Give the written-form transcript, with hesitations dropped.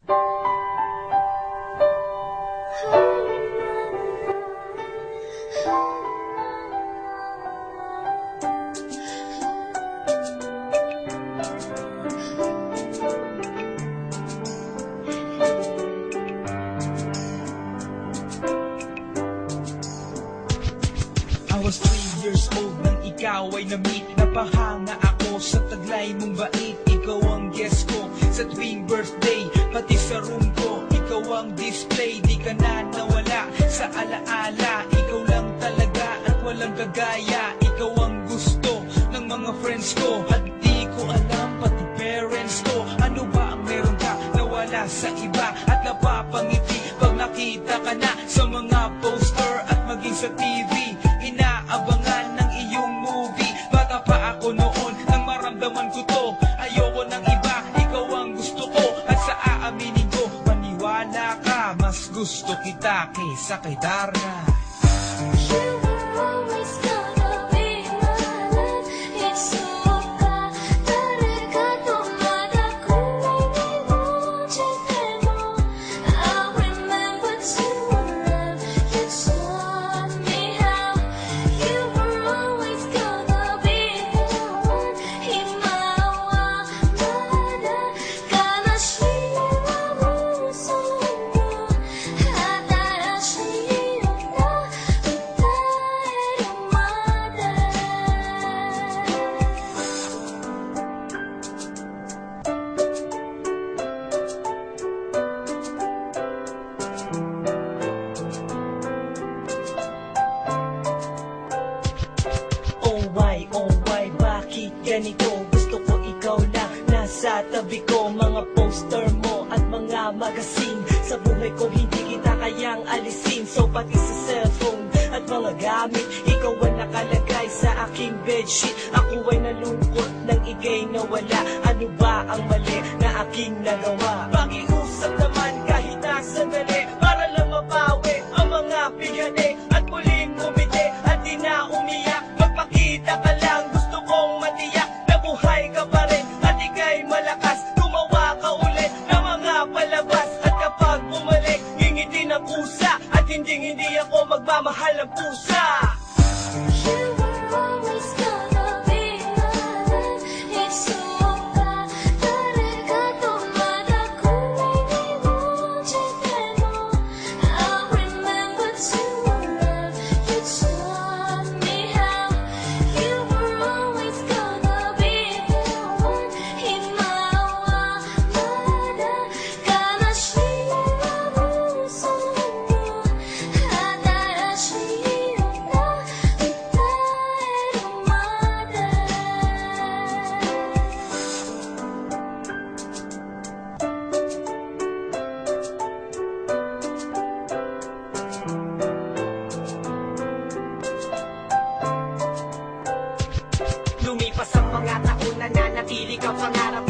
I was 3 years old nang ikaw ay na-meet. Napahanga ako sa taglay mong bait. Ikaw ang guest ko sa tuwing birthday, pati sa room ko. Ikaw ang display, di ka na nawala sa alaala. Ikaw lang talaga at walang kagaya. Ikaw ang gusto ng mga friends ko, at di ko alam pati parents ko. Ano ba ang meron ka na wala sa iba, at napapangiti pag nakita ka na sa mga poster at maging sa TV. Inaabangan ng iyong movie. Bata pa ako noon nang maramdaman ko to. Ayoko ng iba, ikaw ang gusto ko. At sa aaminin ko, maniwala ka, mas gusto kita kaysa kay Darna. Ganito, gusto ko ikaw lang nasa tabi ko. Mga poster mo at mga magazine, sa buhay ko hindi kita kayang alisin. So pati sa cellphone at mga gamit, ikaw ang nakalagay sa aking bedsheet. Ako ay nalungkot nang ika'y nawala. Ano ba ang mali na aking nagawa? Pakiusap naman kahit na sandali, para lang mapawi ang mga bighani at muling umiti at di na umiyak. Magpakita ka lang, gusto kong matiyak na buhay ka pa rin at ika'y malakas. Gumawa ka ulit ng mga palabas, at kapag bumalik, ngingiti ng pusa, at hindi ako magmamahal ng pusa. Lumipas ang mga taon, nananatili ka pangarap